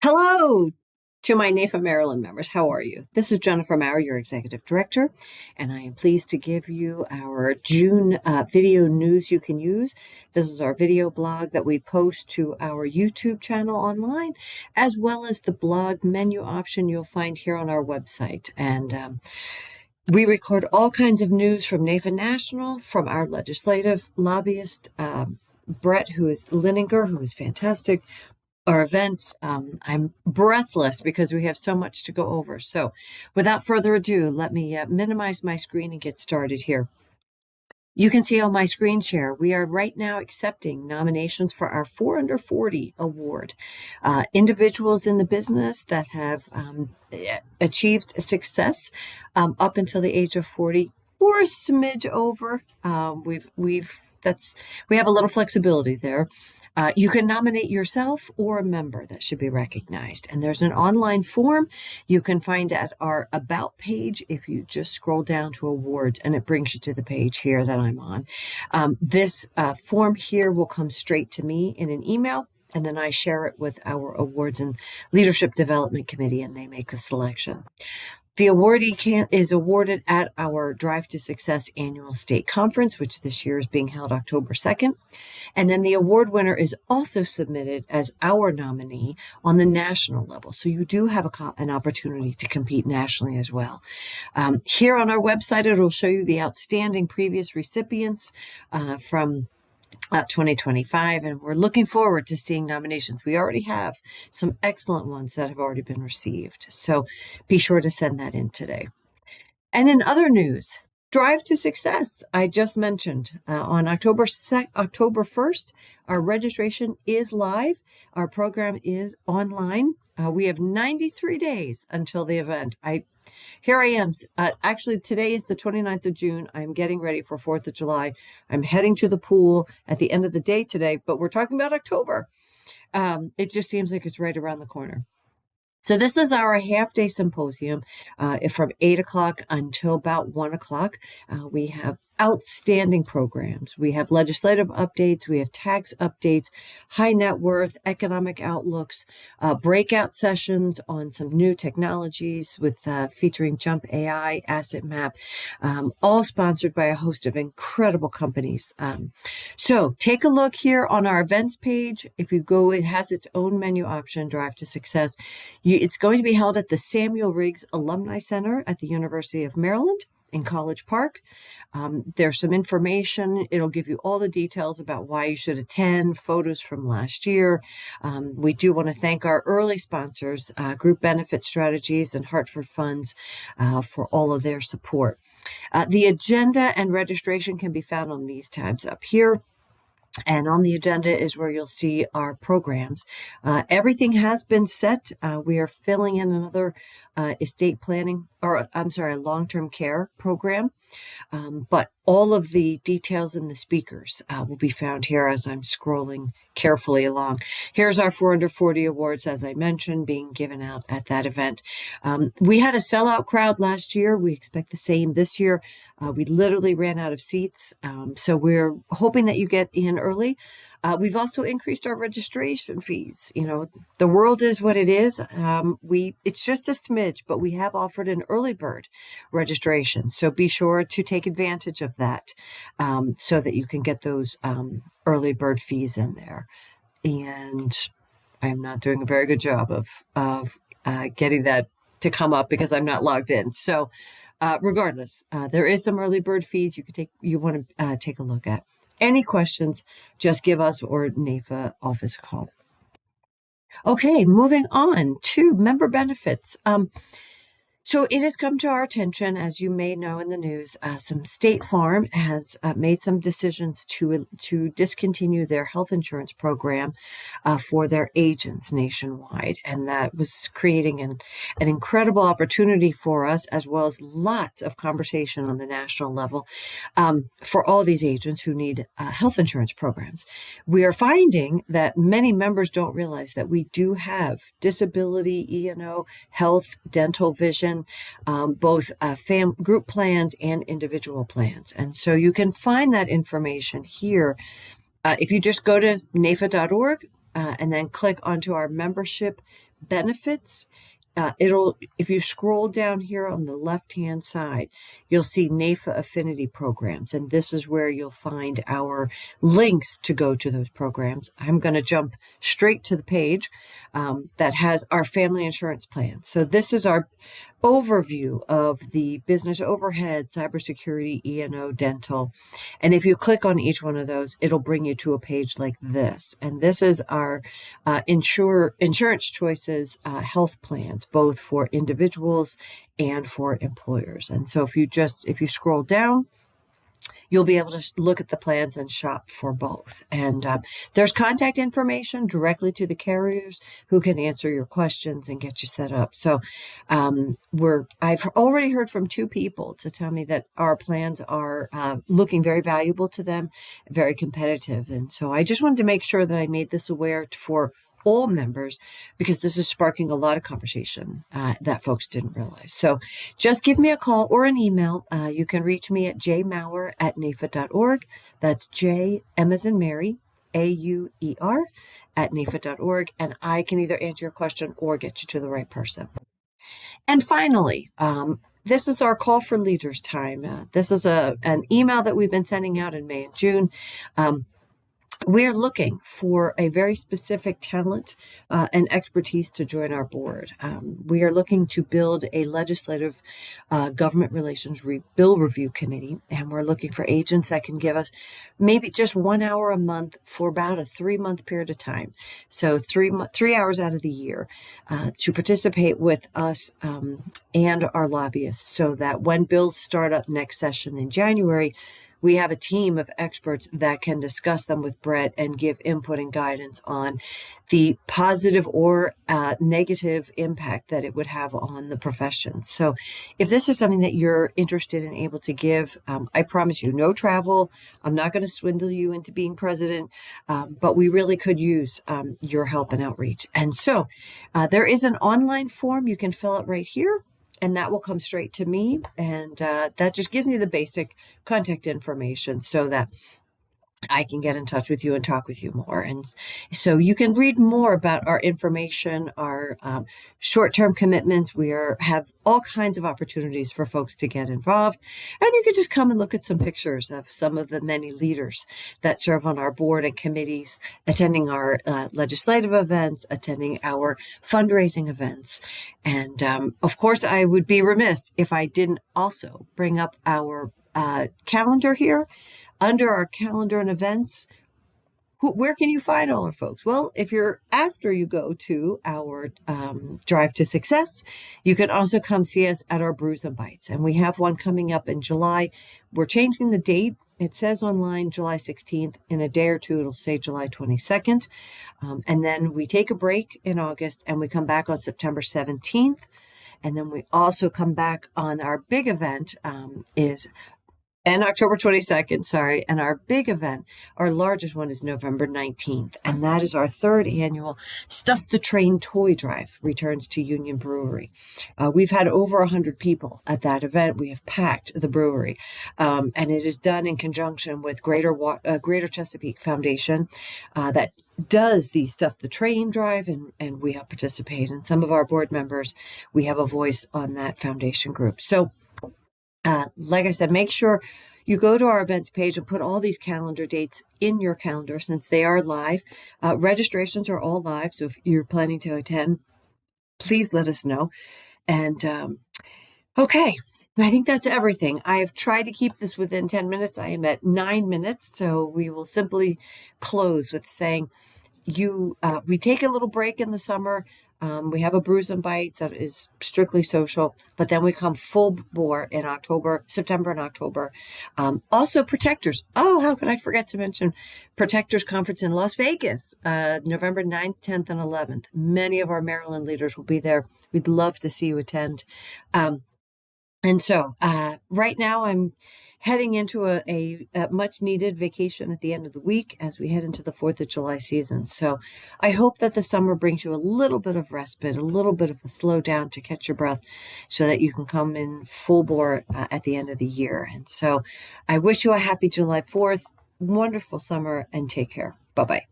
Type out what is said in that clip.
Hello to my NAIFA-Maryland members. How are you? This is Jennifer Maurer, your Executive Director, and I am pleased to give you our June video news you can use. This is our video blog that we post to our YouTube channel online, as well as the blog menu option you'll find here on our website. And we record all kinds of news from NAIFA National, from our legislative lobbyist, Brett, who is Lininger, who is fantastic, our events. I'm breathless because we have so much to go over. So without further ado, let me minimize my screen and get started here. You can see on my screen share, we are right now accepting nominations for our 4 Under 40 award. Individuals in the business that have achieved success up until the age of 40 or a smidge over. We have a little flexibility there. You can nominate yourself or a member that should be recognized. And there's an online form you can find at our About page if you just scroll down to awards, and it brings you to the page here that I'm on. This form here will come straight to me in an email, and then I share it with our Awards and Leadership Development Committee, and they make the selection. The awardee is awarded at our Drive to Success annual state conference, which this year is being held October 2nd. And then the award winner is also submitted as our nominee on the national level. So you do have an opportunity to compete nationally as well. Here on our website, it'll show you the outstanding previous recipients from 2025, and we're looking forward to seeing nominations. We already have some excellent ones that have already been received, so be sure to send that in today. And in other news, Drive to Success, I just mentioned, on October 1st, our registration is live. Our program is online. We have 93 days until the event. Here I am. Actually, today is the 29th of June. I'm getting ready for 4th of July. I'm heading to the pool at the end of the day today, but we're talking about October. It just seems like it's right around the corner. So this is our half-day symposium from 8 o'clock until about 1 o'clock. We have outstanding programs. We have legislative updates. We have tax updates, high net worth, economic outlooks, breakout sessions on some new technologies with featuring Jump AI, Asset Map, all sponsored by a host of incredible companies. So take a look here on our events page. If you go, it has its own menu option, Drive to Success. It's going to be held at the Samuel Riggs Alumni Center at the University of Maryland in College Park. There's some information. It'll give you all the details about why you should attend, photos from last year. We do want to thank our early sponsors, Group Benefit Strategies and Hartford Funds, for all of their support. The agenda and registration can be found on these tabs up here. And on the agenda is where you'll see our programs. Everything has been set. We are filling in another estate planning, or I'm sorry, a long-term care program. But all of the details and the speakers will be found here as I'm scrolling carefully along. Here's our 4 Under 40 awards, as I mentioned, being given out at that event. We had a sellout crowd last year. We expect the same this year. We literally ran out of seats. So we're hoping that you get in early. We've also increased our registration fees. You know, the world is what it is. It's just a smidge, but we have offered an early bird registration. So be sure to take advantage of that so that you can get those early bird fees in there. And I'm not doing a very good job of getting that to come up because I'm not logged in. So regardless, there is some early bird fees you want to take a look at. Any questions, just give us or NAIFA office a call. Okay, moving on to member benefits. So it has come to our attention, as you may know in the news, some State Farm has made some decisions to discontinue their health insurance program for their agents nationwide. And that was creating an incredible opportunity for us, as well as lots of conversation on the national level for all these agents who need health insurance programs. We are finding that many members don't realize that we do have disability, E&O, health, dental, vision, both group plans and individual plans. And so you can find that information here. If you just go to NAIFA.org and then click onto our membership benefits. If you scroll down here on the left-hand side, you'll see NAIFA affinity programs, and this is where you'll find our links to go to those programs. I'm going to jump straight to the page that has our family insurance plan. So this is our overview of the business overhead, cybersecurity, E&O, dental. And if you click on each one of those, it'll bring you to a page like this. And this is our insurance choices health plans, both for individuals and for employers. And so if you scroll down, you'll be able to look at the plans and shop for both. And there's contact information directly to the carriers who can answer your questions and get you set up. So I've already heard from 2 people to tell me that our plans are looking very valuable to them, very competitive. And so I just wanted to make sure that I made this aware for all members, because this is sparking a lot of conversation that folks didn't realize. So just give me a call or an email. You can reach me at jmauer@naifa.org. That's J, M as in Mary, AUER @naifa.org. And I can either answer your question or get you to the right person. And finally, this is our call for leaders time. This is an email that we've been sending out in May and June. We're looking for a very specific talent and expertise to join our board. We are looking to build a legislative government relations bill review committee, and we're looking for agents that can give us maybe just 1 hour a month for about a 3-month period of time. So 3 hours out of the year to participate with us and our lobbyists, so that when bills start up next session in January, we have a team of experts that can discuss them with Brett and give input and guidance on the positive or negative impact that it would have on the profession. So if this is something that you're interested in able to give, I promise you, no travel. I'm not going to swindle you into being president, but we really could use your help and outreach. And so there is an online form you can fill out right here, and that will come straight to me. And that just gives me the basic contact information so that I can get in touch with you and talk with you more. And so you can read more about our information, our short-term commitments. We have all kinds of opportunities for folks to get involved. And you can just come and look at some pictures of some of the many leaders that serve on our board and committees, attending our legislative events, attending our fundraising events. And of course, I would be remiss if I didn't also bring up our calendar here. Under our calendar and events, where can you find all our folks? Well, after you go to our Drive to Success, you can also come see us at our Brews and Bites. And we have one coming up in July. We're changing the date. It says online July 16th. In a day or two, it'll say July 22nd. And then we take a break in August, and we come back on September 17th. And then we also come back on our big event and October 22nd, sorry. And our big event, our largest one, is November 19th. And that is our 3rd annual Stuff the Train Toy Drive, returns to Union Brewery. We've had over 100 people at that event. We have packed the brewery. And it is done in conjunction with Greater Chesapeake Foundation that does the Stuff the Train Drive, and we help participate. And some of our board members, we have a voice on that foundation group. So like I said, make sure you go to our events page and put all these calendar dates in your calendar, since they are live. Registrations are all live. So if you're planning to attend, please let us know. And okay, I think that's everything. I have tried to keep this within 10 minutes. I am at 9 minutes. So we will simply close with saying we take a little break in the summer. We have a Brews and Bites that is strictly social, but then we come full bore in September and October. Also Protectors. Oh, how could I forget to mention Protectors Conference in Las Vegas, November 9th, 10th, and 11th. Many of our Maryland leaders will be there. We'd love to see you attend. And so right now I'm heading into a much needed vacation at the end of the week as we head into the 4th of July season. So I hope that the summer brings you a little bit of respite, a little bit of a slow down to catch your breath, so that you can come in full bore at the end of the year. And so I wish you a happy July 4th, wonderful summer, and take care. Bye-bye.